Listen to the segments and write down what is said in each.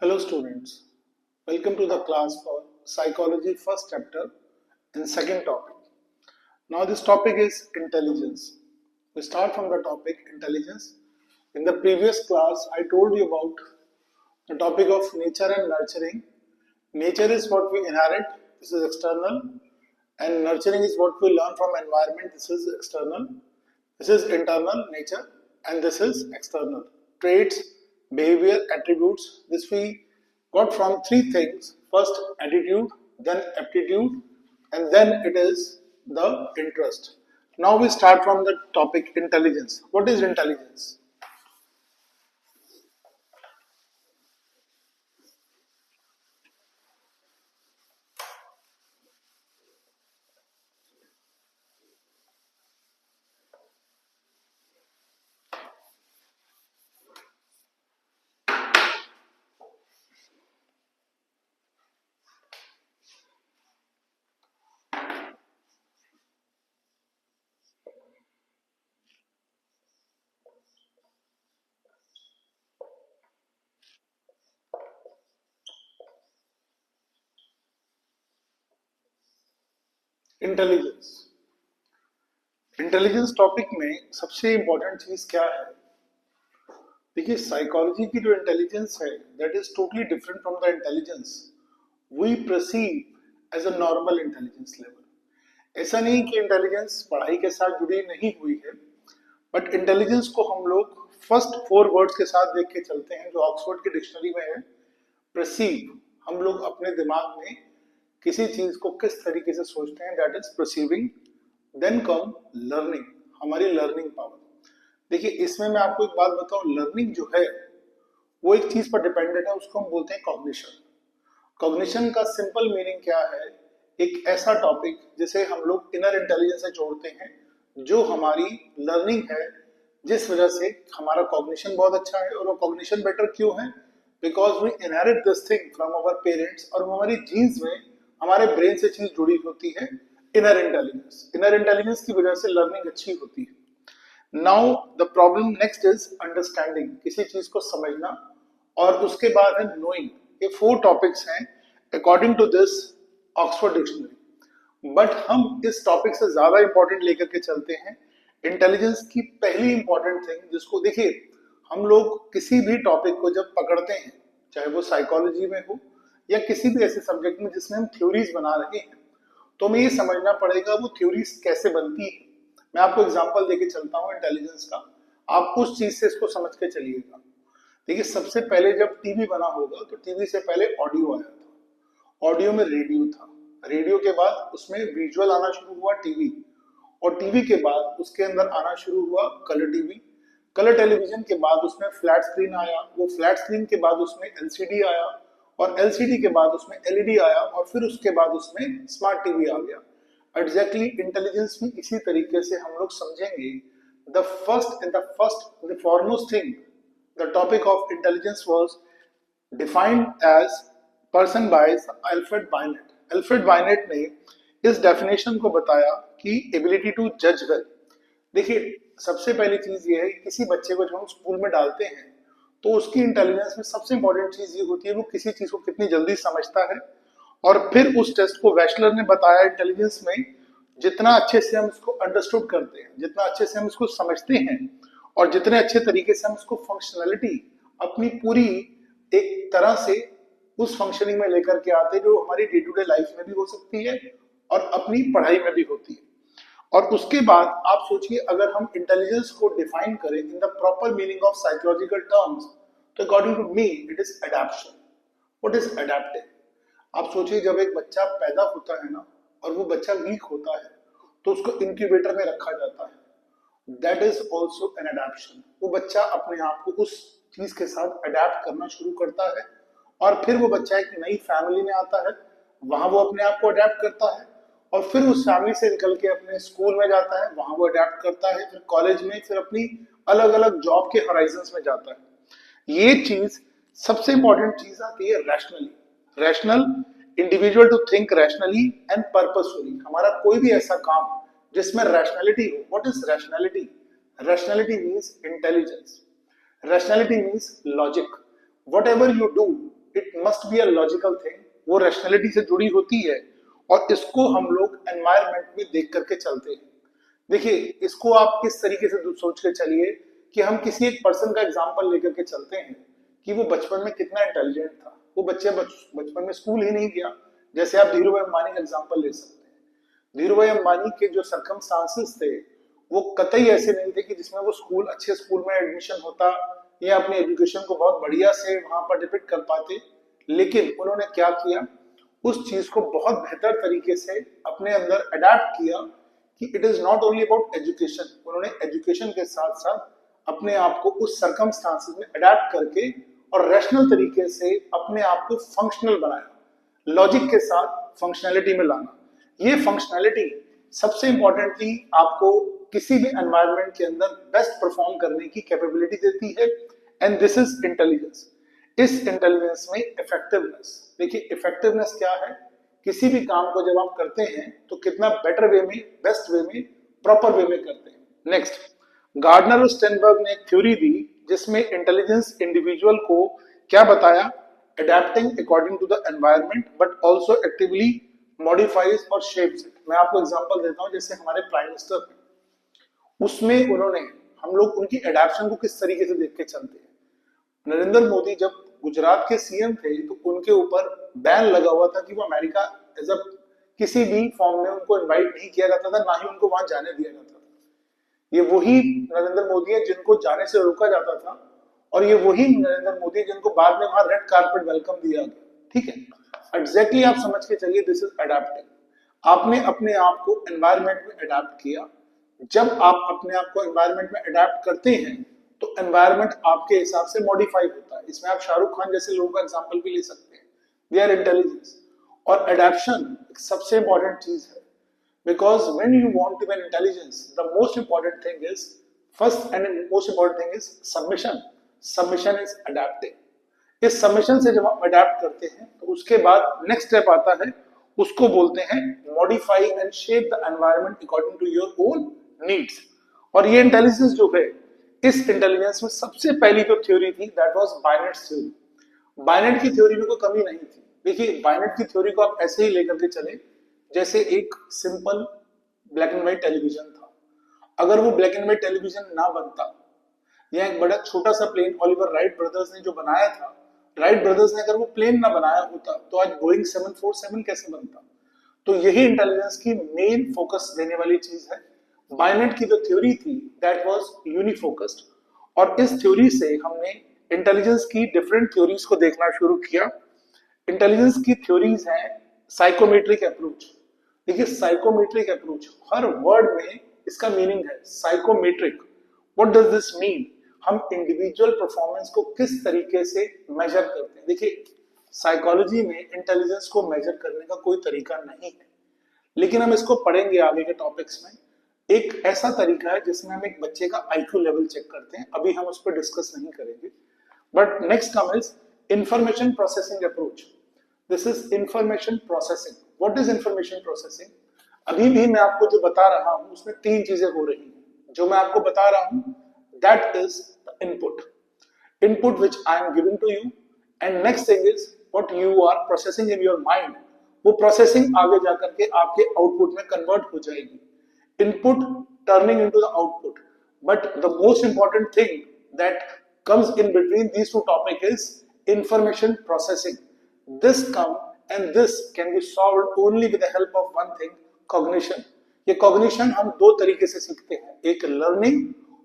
Hello students, welcome to the class for psychology first chapter and second topic. Now this topic is intelligence. We start from the topic intelligence. In the previous class I told you about the topic of nature and nurturing. Nature is what we inherit, this is external, and nurturing is what we learn from environment, this is external. This is internal nature and this is external. Traits, behavior, attributes, this we got from three things. First attitude, then aptitude, and then it is the interest. Now we start from the topic intelligence. What is intelligence? Intelligence intelligence topic में सबसे important चीज क्या है? देखिए psychology की जो intelligence है that is totally different from the intelligence we perceive as a normal intelligence level. ऐसा नहीं कि इंटेलिजेंस पढ़ाई के साथ जुड़ी नहीं हुई है, बट इंटेलिजेंस को हम लोग फर्स्ट फोर वर्ड्स के साथ देख के चलते हैं जो ऑक्सफोर्ड की डिक्शनरी में है। परसीव, हम लोग अपने दिमाग में किसी चीज को किस तरीके से सोचते हैं, that is perceiving. Then come learning, हमारी लर्निंग पावर। देखिए इसमें मैं आपको एक बात बताऊं, लर्निंग जो है वो एक चीज पर डिपेंडेंट है, उसको हम बोलते हैं कॉग्निशन। कॉग्निशन का सिंपल मीनिंग क्या है? एक ऐसा टॉपिक जिसे हम लोग इनर इंटेलिजेंस से जोड़ते हैं, जो हमारी लर्निंग है, जिस वजह से हमारा कॉग्निशन बहुत अच्छा है। और वो कॉग्निशन बेटर क्यों है? Because we inherit this thing from our parents, और हमारी जीन्स में हमारे ब्रेन से चीज जुड़ी होती है इनर इंटेलिजेंस। इनर इंटेलिजेंस की वजह से लर्निंग अच्छी होती है। Now the problem next is understanding, किसी चीज को समझना, और उसके बाद है नोइंग। ये फोर टॉपिक्स हैं according to this Oxford dictionary. But हम इस टॉपिक से ज्यादा इंपॉर्टेंट लेकर के चलते हैं इंटेलिजेंस की पहली इंपॉर्टेंट थिंग, जिसको देखिए हम लोग किसी भी टॉपिक को जब पकड़ते हैं, चाहे वो साइकोलॉजी में हो या किसी भी ऐसे सब्जेक्ट में जिसमें हम थ्योरीज बना रहे हैं, तो हमें ये समझना पड़ेगा वो थ्योरीज कैसे बनती है। मैं आपको एग्जांपल देके चलता हूँ इंटेलिजेंस का, आप उस चीज से इसको समझ के चलिएगा। देखिए सबसे पहले जब टीवी बना होगा तो टीवी से पहले ऑडियो आया था, ऑडियो में रेडियो था, रेडियो के बाद उसमें विजुअल आना शुरू हुआ टीवी, और टीवी के बाद उसके अंदर आना शुरू हुआ कलर टीवी, कलर टेलीविजन के बाद उसमें फ्लैट स्क्रीन आया, वो फ्लैट स्क्रीन के बाद उसमें एलसीडी आया, और एलसीडी के बाद उसमें एलईडी आया, और फिर उसके बाद उसमें स्मार्ट टीवी आ गया। एग्जैक्टली इंटेलिजेंस भी इसी तरीके से हम लोग समझेंगे। The foremost thing, the topic of intelligence was defined as person by Alfred Binet. Alfred Binet ने इस डेफिनेशन को बताया कि एबिलिटी टू जज वेल। देखिए सबसे पहली चीज ये है कि किसी बच्चे को जब हम स्कूल में डालते हैं तो उसकी इंटेलिजेंस में सबसे इंपॉर्टेंट चीज ये होती है वो किसी चीज को कितनी जल्दी समझता है। और फिर उस टेस्ट को वेस्लर ने बताया इंटेलिजेंस में, जितना अच्छे से हम इसको अंडरस्टूड करते हैं, जितना अच्छे से हम इसको समझते हैं, और जितने अच्छे तरीके से हम इसको फंक्शनैलिटी अपनी पूरी एक तरह से उस फंक्शनिंग में लेकर के आते हैं जो हमारी डे टू डे लाइफ में भी हो सकती है और अपनी पढ़ाई में भी होती है। और उसके बाद आप सोचिए अगर हम इंटेलिजेंस को डिफाइन करें in the proper meaning of psychological terms, तो according to me it is adaptation. What is adaptive? आप सोचिए जब एक बच्चा पैदा होता है ना, और वो बच्चा वीक होता है, तो उसको इंक्यूबेटर में रखा जाता है, दैट इज ऑल्सो एन अडैप्शन। वो बच्चा अपने आप को उस चीज के साथ अडेप्ट करना शुरू करता है, और फिर वो बच्चा एक नई फैमिली में आता है, वहां वो अपने आप को अडेप्ट करता है, और फिर उस फैमिली से निकल के अपने स्कूल में जाता है, वहां वो अडेप्ट करता है, फिर कॉलेज में, फिर अपनी अलग अलग जॉब के हॉराइजंस में जाता है। ये चीज सबसे इंपॉर्टेंट चीज आती है rationally. Rational, individual to think rationally and purposefully. हमारा कोई भी ऐसा काम जिसमें रैशनैलिटी हो। What is rationality? Rationality means intelligence, rationality means logic. Whatever you do it must be a logical thing, वो रैशनैलिटी से जुड़ी होती है और इसको हम लोग एनवायरमेंट में देख करके चलते हैं। देखिए, इसको आप किस तरीके से सोच के चलिए कि हम किसी एक पर्सन का एग्जाम्पल लेकर के चलते हैं कि वो बचपन में कितना इंटेलिजेंट था। वो बच्चे बचपन में स्कूल ही नहीं गया। जैसे आप धीरू भाई अंबानी का एग्जाम्पल ले सकते हैं। धीरू भाई अंबानी के जो सर्कमस्टांसेस थे वो कतई ऐसे नहीं थे कि जिसमें वो स्कूल, अच्छे स्कूल में एडमिशन होता या अपनी एजुकेशन को बहुत बढ़िया से वहां पर डिपिक्ट कर पाते। लेकिन उन्होंने क्या किया, उस चीज को बहुत बेहतर तरीके से अपने अंदर अडेप्ट किया कि it is not only about education. उन्होंने एजुकेशन के साथ साथ अपने आप को उस सर्कमस्टांसेस में अडेप्ट करके और रैशनल तरीके से अपने आप को फंक्शनल बनाया, लॉजिक के साथ फंक्शनैलिटी में लाना। ये फंक्शनैलिटी सबसे इंपॉर्टेंटली आपको किसी भी एनवायरनमेंट के अंदर बेस्ट परफॉर्म करने की कैपेबिलिटी देती है, एंड दिस इज इंटेलिजेंस। इस इंटेलिजेंस में इफेक्टिवनेस, देखिए इफेक्टिवनेस क्या है, किसी भी काम को जब आप करते हैं तो कितना बेटर वे में, बेस्ट वे में, प्रॉपर वे में करते हैं। नेक्स्ट, गार्डनर और स्टेनबर्ग ने एक थ्योरी दी जिसमें इंटेलिजेंस इंडिविजुअल को क्या बताया, adapting according to the environment but also actively modifies और शेप्स इट। मैं आपको एग्जांपल देता हूं, जैसे हमारे प्राइम मिनिस्टर हैं, उसमें उन्होंने, हम लोग उनकी एडेप्शन को किस तरीके से देख के चलते हैं। नरेंद्र मोदी जब गुजरात के सीएम थे तो उनके ऊपर बैन लगा हुआ था कि वो अमेरिका एज अ किसी भी फॉर्म में उनको इनवाइट नहीं किया जाता था, ना ही उनको वहां जाने दिया जाता था। ये वही नरेंद्र मोदी है जिनको जाने से रोका जाता था, और ये वही नरेंद्र मोदी जिनको बाद में वहां रेड कारपेट वेलकम दिया गया। ठीक है, एग्जैक्टली आप समझ के चलिए, दिस इज अडेप्टिंग। आपने अपने आप को एनवायरनमेंट में अडेप्ट किया। जब आप अपने आप को एनवायरनमेंट में अडेप्ट करते हैं तो एनवायरनमेंट आपके हिसाब से मॉडिफाई होता है। इसमें आप शाहरुख खान जैसे लोगों का एग्जांपल भी ले सकते हैं, दे आर इंटेलिजेंस। और अडेप्शन सबसे इंपॉर्टेंट चीज है, because when you want to be an intelligence, the most important thing is, first and most important thing is submission is adapting। इस सबमिशन से जब आप अडेप्ट करते हैं तो उसके बाद नेक्स्ट स्टेप आता है, उसको बोलते हैं modify and shape the environment according to your own needs. और ये इंटेलिजेंस जो है, इस इंटेलिजेंस में सबसे पहली जो थ्योरी थी that was bayonet theory. Bayonet की थ्योरी में कोई कमी नहीं थी। देखिए, बायनेट की थ्योरी को आप ऐसे ही लेकर के चले जैसे एक simple black and white television था। अगर वो ब्लैक एंड व्हाइट टेलीविजन ना बनता, या एक बड़ा छोटा सा प्लेन ओलिवर राइट ब्रदर्स ने जो बनाया था, राइट ब्रदर्स ने अगर वो प्लेन ना बनाया होता तो आज बोइंग 747 कैसे बनता। तो यही इंटेलिजेंस की मेन फोकस देने वाली चीज है। बायनेट की जो थ्योरी थी दैट वाज यूनिफोकस्ड, और इस थ्योरी से हमने इंटेलिजेंस की डिफरेंट थ्योरीज को देखना शुरू किया। इंटेलिजेंस की थ्योरीज हैं साइकोमेट्रिक अप्रोच। देखिए, साइकोमेट्रिक अप्रोच, हर वर्ड में इसका मीनिंग है psychometric. What does this mean, हम इंडिविजुअल परफॉर्मेंस को किस तरीके से मेजर करते हैं। देखिए, साइकोलॉजी में इंटेलिजेंस को मेजर करने का कोई तरीका नहीं है, लेकिन हम इसको पढ़ेंगे आगे के टॉपिक्स में। एक ऐसा तरीका है जिसमें हम एक बच्चे का आईक्यू लेवल चेक करते हैं, अभी हम उस पर डिस्कस नहीं करेंगे। But next come is information processing approach. This is information processing. What is information processing, अभी भी मैं आपको जो बता रहा हूं उसमें तीन चीजें हो रही हैं। जो मैं आपको बता रहा हूं that is the input which I am giving to you, and next thing is what you are processing in your mind। वो प्रोसेसिंग आगे जाकर के आपके आउटपुट में कन्वर्ट हो जाएगी। Input turning into the output, but the most important thing that comes in between these two topics is information processing। This come and this can be solved only with the help of one thing, cognition। ये cognition हम दो तरीके से सीखते हैं, एक learning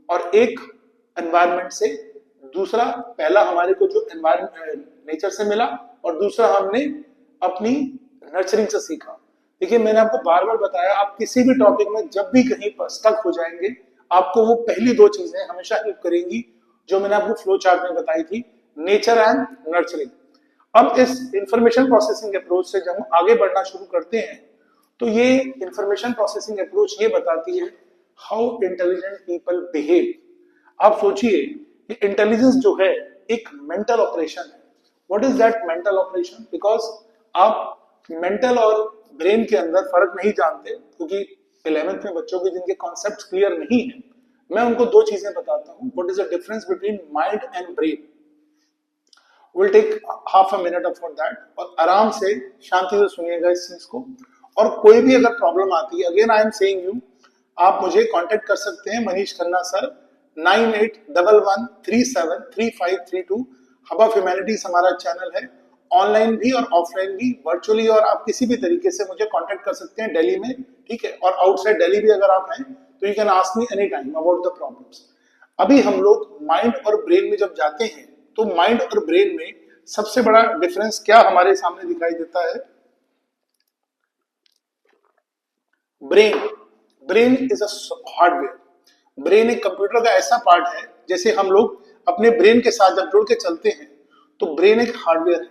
और एक एनवायरनमेंट से। दूसरा, पहला हमारे को जो एनवायरनमेंट नेचर से मिला, और दूसरा हमने अपनी नर्चरिंग से सीखा। देखिए, मैंने आपको बार बार बताया, आप किसी भी टॉपिक में जब भी कहीं पर स्टक हो जाएंगे, आपको वो पहली दो चीजें हमेशा हेल्प करेंगी जो मैंने आपको फ्लो चार्ट में बताई थी, नेचर एंड नर्चरिंग। अब इस इंफॉर्मेशन प्रोसेसिंग अप्रोच से जब हम आगे बढ़ना शुरू करते हैं तो ये इंफॉर्मेशन प्रोसेसिंग अप्रोच ये बताती है हाउ इंटेलिजेंट पीपल बिहेव। आप सोचिए, इंटेलिजेंस जो है एक मेंटल ऑपरेशन है। What is that mental operation, because आप मेंटल और ब्रेन के अंदर फर्क नहीं जानते, क्योंकि 11th में बच्चों के जिनके कॉन्सेप्ट क्लियर नहीं है, मैं उनको दो चीजें बताता हूं। What is the difference between mind and brain. Will take half a minute for that, और आराम से शांति से सुनिएगा इस चीज को। और कोई भी अगर प्रॉब्लम आती है, again I am saying you, आप मुझे कांटेक्ट कर सकते हैं, Manish Khanna sir, 9811373532। Hub of humanities हमारा चैनल है, ऑनलाइन भी और ऑफलाइन भी, वर्चुअली, और आप किसी भी तरीके से मुझे कांटेक्ट कर सकते हैं दिल्ली में, ठीक है। और आउटसाइड दिल्ली भी अगर आप हैं तो you can ask me any time about the problems. अभी हम लोग माइंड और ब्रेन में जब जाते हैं तो माइंड और ब्रेन में सबसे बड़ा डिफरेंस क्या हमारे सामने दिखाई देता है? Brain, brain is a hardware. Brain एक कंप्यूटर का ऐसा पार्ट है, जैसे हम लोग अपने ब्रेन के साथ जब जुड़ के चलते हैं तो ब्रेन एक हार्डवेयर है,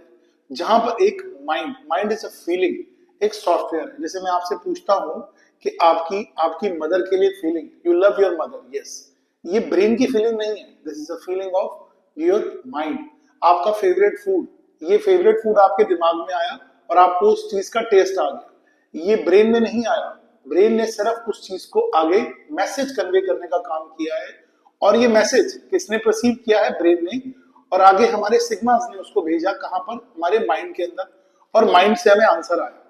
जहां पर एक mind, mind is a feeling, एक सॉफ्टवेयर है। जैसे मैं आपसे पूछता हूं कि आपकी आपकी मदर के लिए feeling, you love your mother, yes, ये ब्रेन की फीलिंग नहीं है, this is a feeling of your mind. आपका फेवरेट फूड, ये फेवरेट फूड आपके दिमाग में आया और आपको उस चीज का टेस्ट आ गया, ये ब्रेन में नहीं आया, ब्रेन ने सिर्फ उस चीज को आगे मैसेज कन्वे करने का काम किया है। और ये मैसेज किसने परसीव किया है? ब्रेन ने। और आगे हमारे सिग्नल्स ने उसको भेजा कहां पर? हमारे माइंड के अंदर, और माइंड से हमें आंसर आया।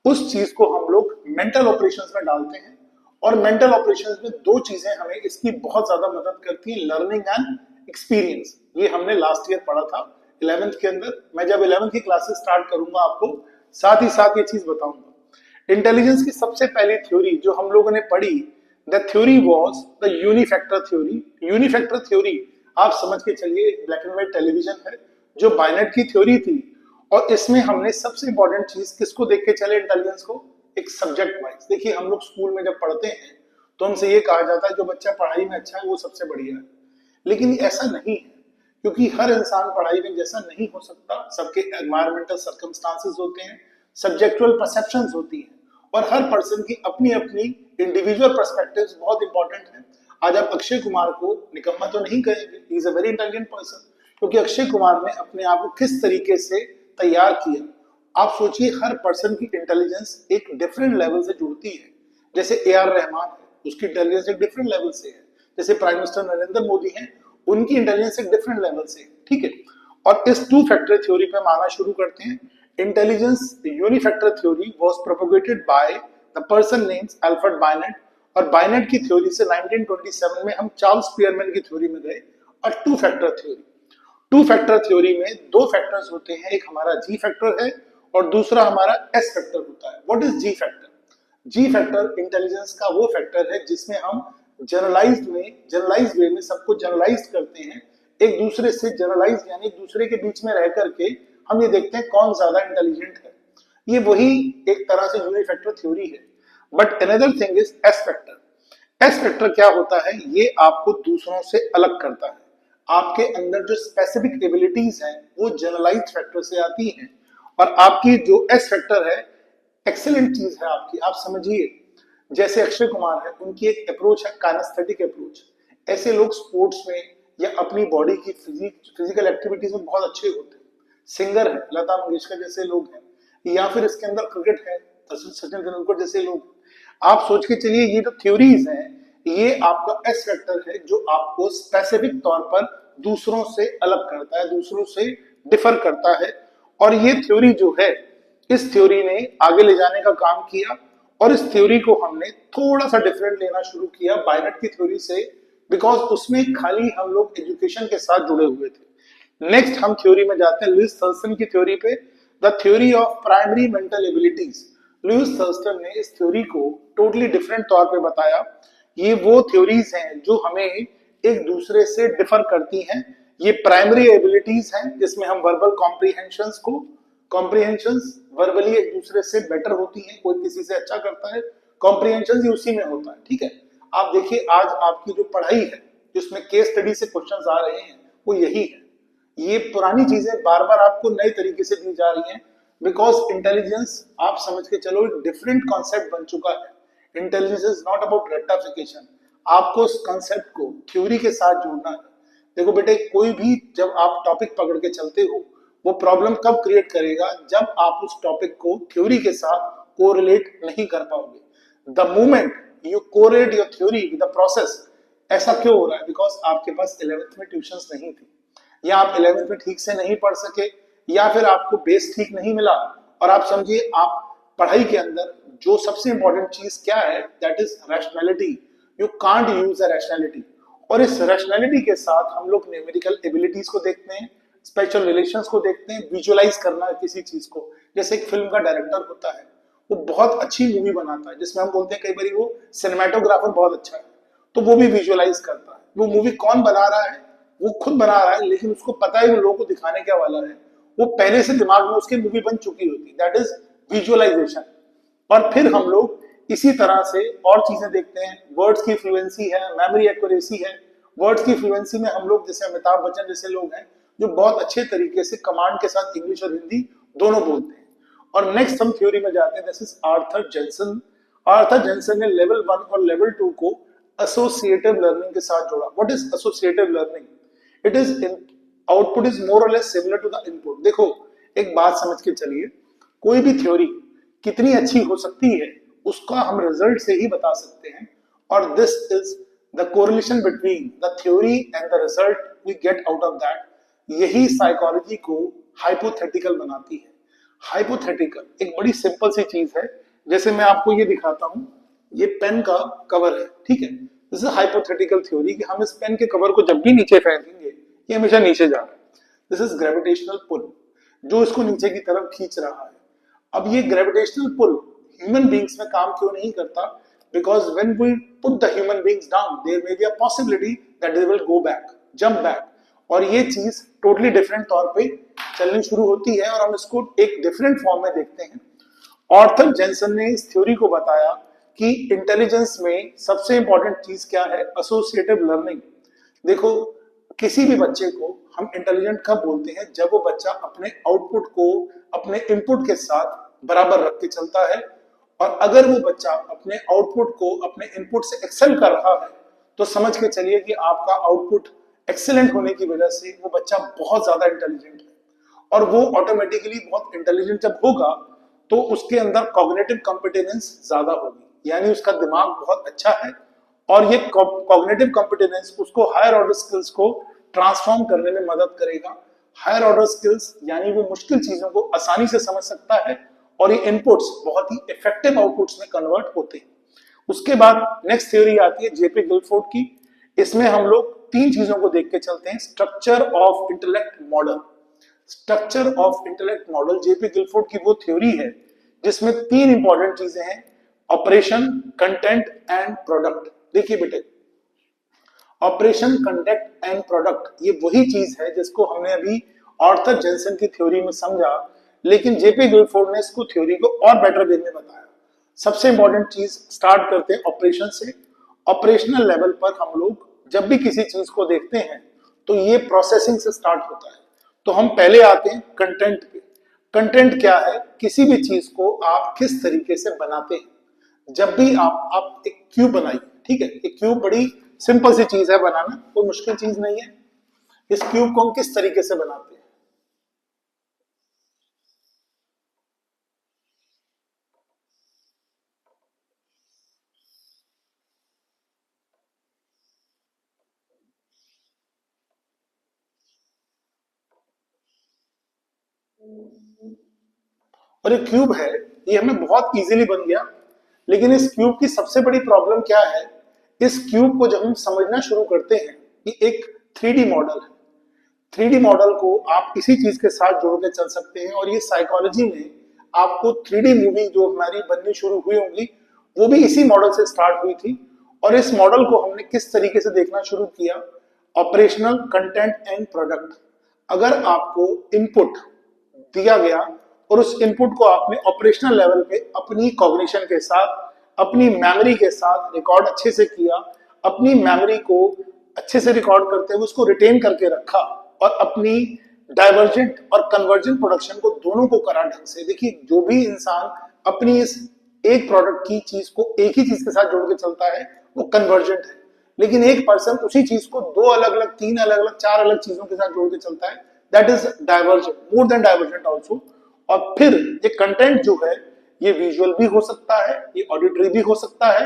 उस चीज को हम लोग मेंटल ऑपरेशंस में डालते हैं, और मेंटल ऑपरेशंस में दो चीजें हमें इसकी बहुत ज्यादा मदद करती है, लर्निंग एंड एक्सपीरियंस। ये हमने लास्ट ईयर पढ़ा था 11th के अंदर। मैं जब 11th की क्लासेस स्टार्ट करूंगा आपको साथ ही साथ ये चीज बताऊंगा। इंटेलिजेंस की सबसे पहली थ्योरी जो हम लोगों ने पढ़ी, the theory was the unifactor theory. Unifactor theory आप समझ के चलिए, ब्लैक एंड व्हाइट टेलीविजन है, जो बायनेट की थ्योरी थी। और इसमें हमने सबसे इंपॉर्टेंट चीज किसको देख के चले? इंटेलिजेंस को, एक सब्जेक्ट वाइज। देखिए हम लोग स्कूल में जब पढ़ते हैं तो हमसे ये कहा जाता है जो बच्चा पढ़ाई में अच्छा है वो सबसे बढ़िया है, लेकिन ऐसा नहीं है, क्योंकि हर इंसान पढ़ाई में जैसा नहीं हो सकता। सबके एनवायरमेंटल सर्कमस्टांसेस होते हैं, सब्जेक्चुअल परसेप्शंस होती हैं, और हर पर्सन की अपनी अपनी इंडिविजुअल पर्सपेक्टिव्स बहुत इंपॉर्टेंट है। आज आप अक्षय कुमार को निकम्मा तो नहीं कहेंगे, he is a very intelligent person, क्योंकि अक्षय कुमार ने अपने आप को किस तरीके से तैयार किया। आप सोचिए, हर पर्सन की इंटेलिजेंस एक डिफरेंट लेवल से जुड़ती है। जैसे ए.आर. रहमान है, उसकी इंटेलिजेंस एक डिफरेंट लेवल से है। जैसे प्राइम मिनिस्टर नरेंद्र मोदी हैं, उनकी इंटेलिजेंस एक डिफरेंट लेवल से है, ठीक है। और इस टू फैक्टर थ्योरी पे हम आना शुरू करते हैं। Intelligence unifactor theory was propagated by the person names Alfred Binet, और बायनेट की थ्योरी से 1927 में हम चार्ल्स स्पीयरमैन की थ्योरी में गए, और two factor theory. Two factor theory में दो फैक्टर्स होते हैं, एक हमारा जी फैक्टर है और दूसरा हमारा एस फैक्टर होता है। What is ji factor? Ji factor intelligence का वो फैक्टर है जिसमें हम जनरलाइज वे में सबको जनरलाइज करते हैं, एक दूसरे से जनरलाइज यानी एक दूसरे के बीच में रह करके हम ये देखते हैं कौन ज्यादा इंटेलिजेंट है। ये वही एक तरह से यूनिफैक्टर थ्योरी है। But another thing is S factor. S factor क्या होता है? ये आपको दूसरों से अलग करता है। आपके अंदर जो स्पेसिफिक एबिलिटीज हैं वो जनरलाइज फैक्टर से आती हैं, और आपकी जो एस फैक्टर है एक्सेलेंट चीज है आपकी। आप समझिए, जैसे अक्षय कुमार है, उनकी एक अप्रोच है काइनेस्थेटिक अप्रोच। ऐसे लोग स्पोर्ट्स में या अपनी बॉडी की फिजिकल एक्टिविटीज में बहुत अच्छे होते हैं। सिंगर है, लता मंगेशकर जैसे लोग हैं, या फिर इसके अंदर क्रिकेट है, सचिन तेंदुलकर जैसे लोग। आप सोच के चलिए, ये जो थ्योरीज हैं ये आपका एस फैक्टर है जो आपको स्पेसिफिक तौर पर दूसरों से अलग करता है, दूसरों से डिफर करता है। और ये थ्योरी जो है, इस थ्योरी ने आगे ले जाने का काम किया, और इस थ्योरी को हमने थोड़ा सा डिफरेंट लेना शुरू किया बायनेट की थ्योरी से, बिकॉज उसमें खाली हम लोग एजुकेशन के साथ जुड़े हुए थे। नेक्स्ट हम थ्योरी में जाते हैं लुईस थर्स्टन की थ्योरी पे, the theory of primary mental abilities. Louis Thurstone ने इस थ्योरी को टोटली डिफरेंट तौर पे बताया। ये वो थ्योरीज हैं जो हमें एक दूसरे से डिफर करती हैं। ये प्राइमरी एबिलिटीज हैं जिसमें हम वर्बल कॉम्प्रिहेंशंस वर्बली एक दूसरे से बेटर होती हैं, कोई किसी से अच्छा करता है, कॉम्प्रिहेंशन ही उसी में होता है, ठीक है। आप देखिए, आज आपकी जो पढ़ाई है जिसमें केस स्टडी से क्वेश्चंस आ रहे हैं वो यही है। ये पुरानी चीजें बार बार आपको नए तरीके से दी जा रही हैं, बिकॉज इंटेलिजेंस आप समझ के चलो एक डिफरेंट कॉन्सेप्ट बन चुका है। Intelligence is not about rectification. आपको उस कॉन्सेप्ट को थ्योरी के साथ जोड़ना है। देखो बेटे, कोई भी जब आप टॉपिक पकड़ के चलते हो, वो प्रॉब्लम कब क्रिएट करेगा? जब आप उस टॉपिक को थ्योरी के साथ कोरिलेट नहीं कर पाओगे। The moment you correlate your theory with the process, ऐसा क्यों हो रहा है? बिकॉज आपके पास 11th में ट्यूशंस नहीं थी। या आप 11th में ठीक से नहीं पढ़ सके, या फिर आपको बेस ठीक नहीं मिला, और आप समझिए आप पढ़ाई के अंदर जो सबसे इंपॉर्टेंट चीज क्या है, that is rationality. You can't use the rationality. और इस रैशनैलिटी के साथ हम लोग न्यूमेरिकल एबिलिटीज को देखते हैं, स्पेशल रिलेशंस को देखते हैं, विजुअलाइज करना है किसी चीज को। जैसे एक फिल्म का डायरेक्टर होता है, वो बहुत अच्छी मूवी बनाता है, जिसमें हम बोलते हैं कई बार वो सिनेमेटोग्राफर बहुत अच्छा है, तो वो भी विजुअलाइज करता है। वो मूवी कौन बना रहा है, वो खुद बना रहा है, लेकिन उसको पता है वो लोगों को दिखाने क्या वाला है, वो पहले से दिमाग में उसकी मूवी बन चुकी होती है, दैट इज विजुअलाइजेशन। और फिर हम लोग इसी तरह से और चीजें देखते हैं, वर्ड्स की फ्लुएंसी है, मेमोरी एक्यूरेसी है। वर्ड्स की फ्लुएंसी में हम लोग जैसे अमिताभ बच्चन जैसे लोग हैं जो बहुत अच्छे तरीके से कमांड के साथ इंग्लिश और हिंदी दोनों बोलते हैं। और नेक्स्ट हम थ्योरी में जाते हैं, this is Arthur Jensen. Arthur Jensen ने लेवल 1 और लेवल 2 को एसोसिएटिव लर्निंग के साथ जोड़ा। What is associative learning? It is output is more और less similar to the input. देखो एक बात समझ के चलिए, कोई भी थ्योरी कितनी अच्छी हो सकती है उसका हम रिजल्ट से ही बता सकते हैं, और this is the correlation between the theory and the result we get out of that. यही साइकोलॉजी को हाइपोथेटिकल बनाती है। हाइपोथेटिकल एक बड़ी सिंपल सी चीज है, जैसे मैं आपको ये दिखाता हूं, ये पेन का कवर है, ठीक है। दिस इज हाइपोथेटिकल थ्योरी कि हम इस पेन के कवर को जब भी नीचे फेंकेंगे ये हमेशा नीचे जा रहा है। दिस इज ग्रेविटेशनल पुल, जो इसको नीचे की तरफ खींच रहा है। अब ये ग्रेविटेशनल पुल ह्यूमन बींग्स में काम क्यों नहीं करता? Because when we put the human beings down there may be a possibility that they will go back, jump back, और ये चीज टोटली डिफरेंट तौर पे चलनी शुरू होती है, और हम इसको एक डिफरेंट फॉर्म में देखते हैं। आर्थर जेनसन ने इस थ्योरी को बताया कि इंटेलिजेंस में सबसे इंपॉर्टेंट चीज क्या है, एसोसिएटिव लर्निंग। देखो किसी भी बच्चे को हम इंटेलिजेंट कब बोलते हैं? जब वो बच्चा अपने आउटपुट को अपने इनपुट के साथ बराबर रख के चलता है, और अगर वो बच्चा अपने आउटपुट को अपने इनपुट से एक्सेल कर रहा है तो समझ के चलिए कि आपका आउटपुट एक्सेलेंट होने की वजह से वो बच्चा बहुत ज्यादा इंटेलिजेंट है। और वो ऑटोमेटिकली बहुत इंटेलिजेंट जब होगा तो उसके अंदर कॉग्निटिव कॉम्पिटेंस ज्यादा होगी, यानी उसका दिमाग बहुत अच्छा है, और ये कॉग्निटिव कॉम्पिटेंस उसको हायर ऑर्डर स्किल्स को ट्रांसफॉर्म करने में मदद करेगा। हायर ऑर्डर स्किल्स यानी वो मुश्किल चीजों को आसानी से समझ सकता है, और ये इनपुट्स बहुत ही इफेक्टिव आउटपुट्स में कन्वर्ट होते हैं। उसके बाद नेक्स्ट थ्योरी आती है जेपी गिलफोर्ड की। इसमें हम लोग तीन चीजों को देख के चलते हैं, structure of intellect model. Structure of intellect model JP Guilford की वो थ्योरी है जिसमें तीन इंपॉर्टेंट चीजें हैं, ऑपरेशन, कंटेंट एंड प्रोडक्ट। देखिए बेटे, ऑपरेशन, कंटेंट एंड प्रोडक्ट ये वही चीज है जिसको हमने अभी आर्थर जेनसन की थ्योरी में समझा, लेकिन जेपी गिलफोर्ड ने इसको थ्योरी को और बेटर वे में बताया। सबसे इंपॉर्टेंट चीज स्टार्ट करते हैं ऑपरेशन से। ऑपरेशनल लेवल पर हम लोग जब भी किसी चीज को देखते हैं तो ये प्रोसेसिंग से स्टार्ट होता है। तो हम पहले आते हैं कंटेंट पे। कंटेंट क्या है? किसी भी चीज को आप किस तरीके से बनाते हैं। जब भी आप एक क्यूब बनाइए, ठीक है, एक क्यूब बड़ी सिंपल सी चीज है बनाना, कोई मुश्किल चीज नहीं है। इस क्यूब को हम किस तरीके से बनाते हैं? और ये क्यूब है, ये हमें बहुत इजीली बन गया, लेकिन इस क्यूब की सबसे बड़ी प्रॉब्लम क्या है? इस क्यूब को जब हम समझना शुरू करते हैं कि एक 3D मॉडल है, 3D मॉडल को आप किसी चीज के साथ जोड़ के चल सकते हैं, और ये साइकोलॉजी में आपको 3D मूवी जो हमारी बननी शुरू हुई होंगी वो भी इसी मॉडल से स्टार्ट हुई थी। और इस मॉडल को हमने किस तरीके से देखना शुरू किया? Operational, content and product. अगर आपको इनपुट दिया गया और उस इनपुट को आपने ऑपरेशनल लेवल पे अपनी कॉग्निशन के साथ, अपनी मेमोरी के साथ रिकॉर्ड अच्छे से किया, अपनी मेमोरी को अच्छे से रिकॉर्ड करते हुए उसको रिटेन करके रखा, और अपनी डाइवर्जेंट और कन्वर्जेंट प्रोडक्शन को दोनों को करा ढंग से। देखिए जो भी इंसान अपनी इस एक प्रोडक्ट की चीज को एक ही चीज के साथ जोड़ के चलता है वो कन्वर्जेंट है, लेकिन एक पर्सन उसी चीज को दो अलग अलग, तीन अलग अलग, चार अलग चीजों के साथ जोड़ के चलता है, that is divergent, more than divergent also. और फिर ये कंटेंट जो है ये विजुअल भी हो सकता है, ये ऑडिटरी भी हो सकता है,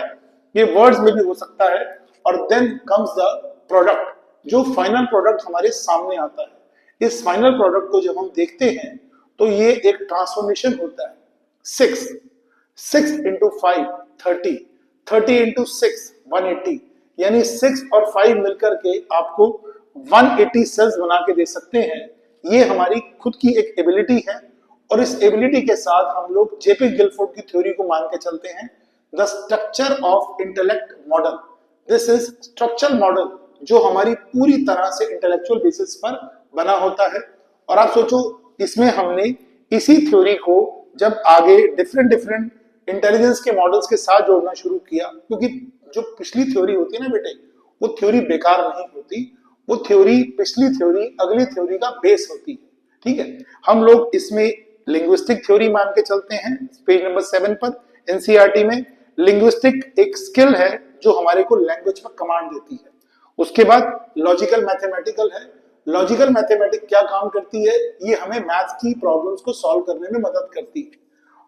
ये वर्ड्स में भी हो सकता है, और देन कम्स द प्रोडक्ट, जो फाइनल प्रोडक्ट हमारे सामने आता है। इस फाइनल प्रोडक्ट को जब हम देखते हैं तो ये एक ट्रांसफॉर्मेशन होता है। 6 इंटू 5 30, 30 इंटू 6 180, यानी 6 और 5 मिलकर के आपको 180 सेल्स बना के दे सकते हैं। ये हमारी खुद की एक एबिलिटी है और इस एबिलिटी के साथ हम लोग जेपी गिलफोर्ड की थ्योरी को मान के चलते हैं, the structure of intellect model. This is structural model जो हमारी पूरी तरह से इंटेलेक्चुअल बेसिस पर बना होता है। और आप सोचो, इसमें हमने इसी थ्योरी को जब आगे डिफरेंट डिफरेंट इंटेलिजेंस के मॉडल्स के साथ जोड़ना शुरू किया, क्योंकि जो पिछली थ्योरी होती है ना बेटे, वो थ्योरी बेकार नहीं होती, वो थ्योरी पिछली थ्योरी अगली थ्योरी का बेस होती है। ठीक है, हम लोग इसमें लिंग्विस्टिक थ्योरी मान के चलते हैं। पेज नंबर 7 पर एनसीईआरटी में लिंग्विस्टिक एक स्किल है जो हमारे को लैंग्वेज पर कमांड देती है। उसके बाद लॉजिकल मैथमेटिकल है। लॉजिकल मैथमेटिक्स क्या काम करती है, ये हमें मैथ की प्रॉब्लम्स को सॉल्व करने में मदद करती है।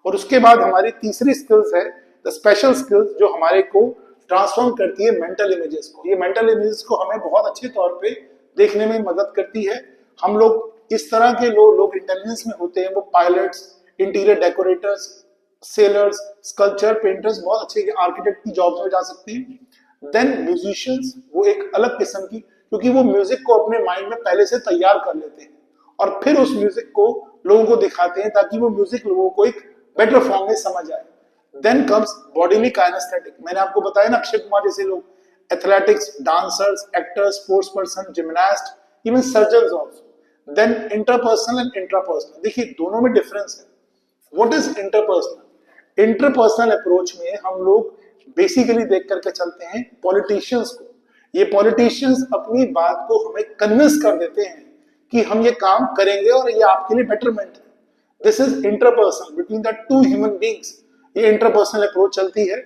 और उसके बाद हमारी तीसरी स्किल्स है द स्पेशल स्किल्स, जो हमारे को ट्रांसफॉर्म करती है मेंटल इमेजेस को। ये मेंटल इमेजेस को हमें बहुत अच्छे तौर पे देखने में मदद करती है। हम लोग इस तरह के लोग इंटेलिजेंस में होते हैं, वो pilots, interior decorators, sellers, sculpture, painters, बहुत अच्छे आर्किटेक्ट की जॉब्स में जा सकते हैं। देन म्यूजिशियंस, वो एक अलग किस्म की, क्योंकि वो म्यूजिक को अपने माइंड में पहले से तैयार कर लेते हैं और फिर उस म्यूजिक को लोगों को दिखाते हैं ताकि वो म्यूजिक लोगों को एक बेटर फॉर्म में समझ आए। Then comes bodily kinesthetic. मैंने आपको बताया ना, अक्षय कुमार जैसे लोग, athletics, dancers, actors, sports person, gymnast, even surgeons also. Then interpersonal and intrapersonal. देखिए दोनों में डिफरेंस है। What is interpersonal? Interpersonal approach में हम लोग बेसिकली देख करके चलते हैं पॉलिटिशियंस को। ये पॉलिटिशियंस अपनी बात को हमें कन्विंस कर देते हैं कि हम ये काम करेंगे और ये आपके लिए बेटरमेंट है। This is interpersonal between the two human beings. ये इंटरपर्सनल अप्रोच चलती है।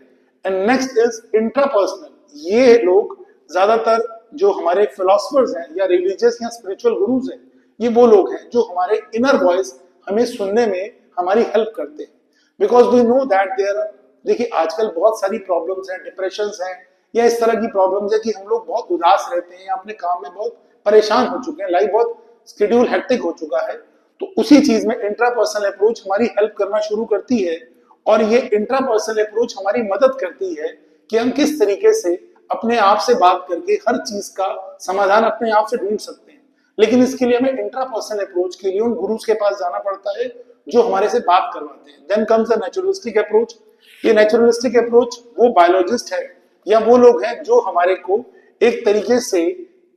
And next is intrapersonal. ये लोग ज्यादातर जो हमारे फिलोसफर्स हैं या रिलीजियस या स्पिरिचुअल गुरुज हैं, ये वो लोग हैं जो हमारे इनर वॉइस हमें सुनने में हमारी हेल्प करते हैं। Because we know that there, देखिए आजकल बहुत सारी प्रॉब्लम्स हैं, डिप्रेशंस हैं या इस तरह की प्रॉब्लम्स है कि हम लोग बहुत उदास रहते हैं, अपने काम में बहुत परेशान हो चुके हैं, लाइफ बहुत शेड्यूल हेक्टिक हो चुका है। तो उसी चीज में इंट्रापर्सनल अप्रोच हमारी हेल्प करना शुरू करती है और ये इंट्रापर्सनल अप्रोच हमारी मदद करती है कि हम किस तरीके से अपने आप से बात करके हर चीज का समाधान अपने आप से ढूंढ सकते हैं। लेकिन इसके लिए हमें इंट्रापर्सनल अप्रोच के लिए उन गुरुज के पास जाना पड़ता है जो हमारे से बात करवाते हैं। Then comes the naturalistic approach. ये नेचुरलिस्टिक अप्रोच वो बायोलॉजिस्ट है या वो लोग हैं जो हमारे को एक तरीके से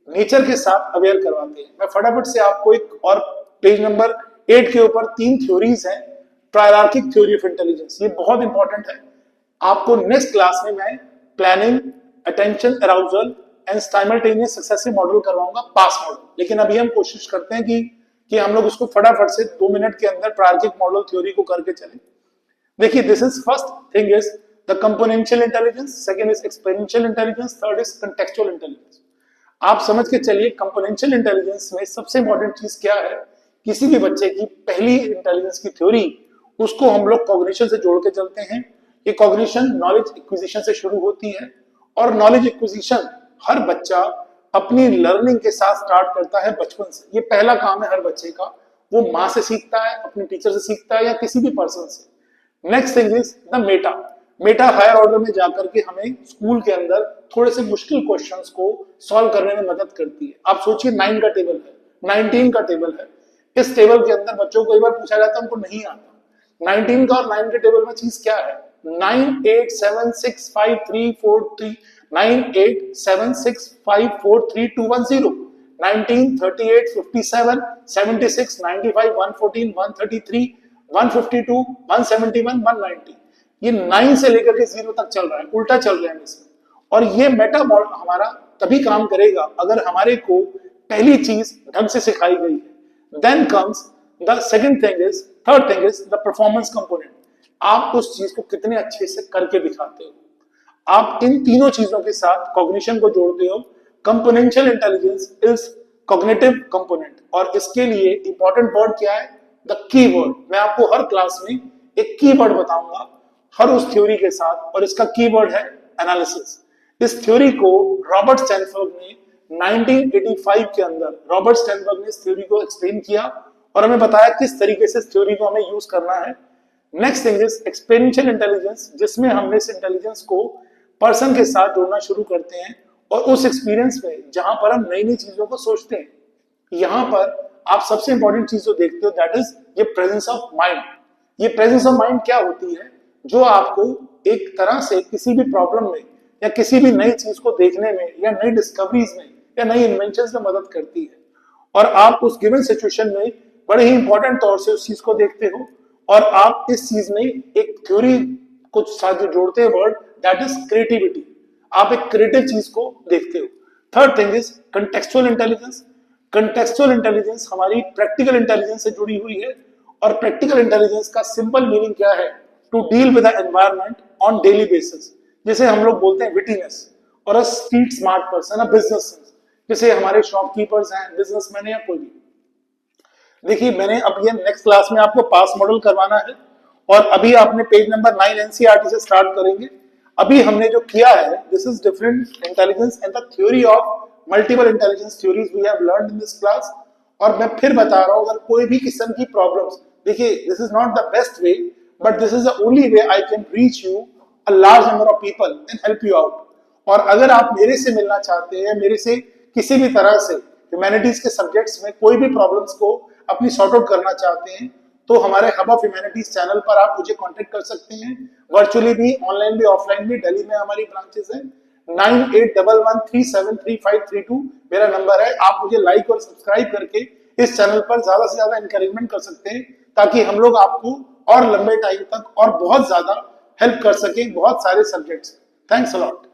नेचर के साथ अवेयर करवाते हैं। मैं फटाफट से आपको एक और पेज नंबर 8 के ऊपर 3 थ्योरीज हैं। ट्रायरार्किक थ्योरी ऑफ इंटेलिजेंस, ये बहुत इंपॉर्टेंट है। आपको नेक्स्ट क्लास में मैं planning, attention, arousal and simultaneous successive model करवाऊंगा, पास मॉडल। लेकिन अभी हम कोशिश करते हैं कि हम लोग उसको फटाफट से 2 मिनट के अंदर ट्रायरार्किक मॉडल थ्योरी को करके चलें। देखिए, this is first thing is the componential intelligence, second is experiential intelligence, third is contextual intelligence. आप समझ के चलिए, कंपोनेंशियल इंटेलिजेंस में सबसे इंपॉर्टेंट चीज क्या है? किसी भी बच्चे की पहली इंटेलिजेंस की थ्योरी, उसको हम लोग कॉग्निशन से जोड़ के चलते हैं। ये कॉग्निशन नॉलेज एक्विजिशन से शुरू होती है और नॉलेज एक्विजिशन हर बच्चा अपनी लर्निंग के साथ स्टार्ट करता है बचपन से। ये पहला काम है हर बच्चे का। वो माँ से सीखता है, अपने टीचर से सीखता है या किसी भी पर्सन से। Next thing is the meta. Meta higher order में जाकर के हमें स्कूल के अंदर थोड़े से मुश्किल क्वेश्चंस को सॉल्व करने में मदद करती है। आप सोचिए 9 का टेबल है, 19 का टेबल है। इस टेबल के अंदर बच्चों को एक बार पूछा जाता है, उनको नहीं आता। 19 का और 9 के टेबल में चीज क्या है? 9 8 7 6 5 3 4 3 9 8 7 6 5 4 3 2 1 0 19 38 57 76 95 114 133 152 171 190। ये 9 से लेकर के 0 तक चल रहा है, उल्टा चल रहा है इसमें। और ये मेटा मॉडल हमारा तभी काम करेगा अगर हमारे को पहली चीज ढंग से सिखाई गई है। Then comes the second thing is, third thing is the performance component. आप उस चीज को कितने अच्छे से करके दिखाते हो। आप इन तीनों चीजों के साथ कॉग्निशन को जोड़ते हो। Componential intelligence is cognitive component और इसके लिए इंपॉर्टेंट वर्ड क्या है? The keyword. मैं आपको हर क्लास में एक कीवर्ड बताऊंगा हर उस थ्योरी के साथ, और इसका कीवर्ड है एनालिसिस। इस थ्योरी को रॉबर्ट सैनफोर्ड ने 1985 के अंदर रॉबर्ट स्टर्नबर्ग ने इस थ्योरी को एक्सप्लेन किया और हमें बताया किस तरीके से इस थ्योरी को हमें यूज करना है। Next thing is experiential intelligence, जिसमें हमने इस इंटेलिजेंस को पर्सन के साथ जोड़ना शुरू करते हैं और उस एक्सपीरियंस में जहां पर हम नई नई चीजों को सोचते हैं, यहां पर आप सबसे इंपॉर्टेंट चीज जो देखते हो दैट इज ये प्रेजेंस ऑफ माइंड। ये प्रेजेंस ऑफ माइंड क्या होती है? जो आपको एक तरह से किसी भी प्रॉब्लम में या किसी भी नई चीज को देखने में या नई डिस्कवरीज में या नई इन्वेंशन में मदद करती है, और आप उस गिवन सिचुएशन में बड़े ही इंपॉर्टेंट तौर से उस चीज को देखते हो और आप इस चीज में एक थ्योरी कुछ साथ जो जोड़ते हैं वर्ड दैट इज क्रिएटिविटी। आप एक क्रिएटिव चीज को देखते हो। Third thing is contextual intelligence. Contextual intelligence हमारी प्रैक्टिकल इंटेलिजेंस से जुड़ी हुई है और प्रैक्टिकल इंटेलिजेंस का सिंपल मीनिंग क्या है? To deal with the environment on daily basis, जैसे हम लोग बोलते हैं विटीनेस और a street smart person, a business sense, जैसे हमारे शॉपकीपर्स हैं, बिजनेसमैन है या कोई भी। देखिए मैंने अब ये नेक्स्ट क्लास में आपको पास मॉडल करवाना है और अभी आपने पेज नंबर 9 एनसीईआरटी से स्टार्ट करेंगे। अभी हमने जो किया है this is different intelligence and the theory of multiple intelligence theories we have learned in this class. और मैं फिर बता रहा हूं, अगर कोई भी किस्म की प्रॉब्लम्स, देखिए this is not the best way but this is the only way I can reach you a large number of people and help you out. और अगर आप मेरे से मिलना चाहते हैं, मेरे से किसी भी तरह से ह्यूमैनिटीज के सब्जेक्ट्स में कोई भी प्रॉब्लम्स को अपनी सॉर्ट आउट करना चाहते हैं, तो हमारे हब ऑफ ह्यूमैनिटीज चैनल पर आप मुझे कांटेक्ट कर सकते हैं, वर्चुअली भी, ऑनलाइन भी, ऑफलाइन भी। दिल्ली में हमारी ब्रांचेस हैं। 9811373532 मेरा नंबर है। आप मुझे लाइक और सब्सक्राइब करके इस चैनल पर ज्यादा से ज्यादा एनकरेजमेंट कर सकते हैं ताकि हम लोग आपको और लंबे टाइम तक और बहुत ज्यादा हेल्प कर सकें बहुत सारे सब्जेक्ट्स। Thanks a lot.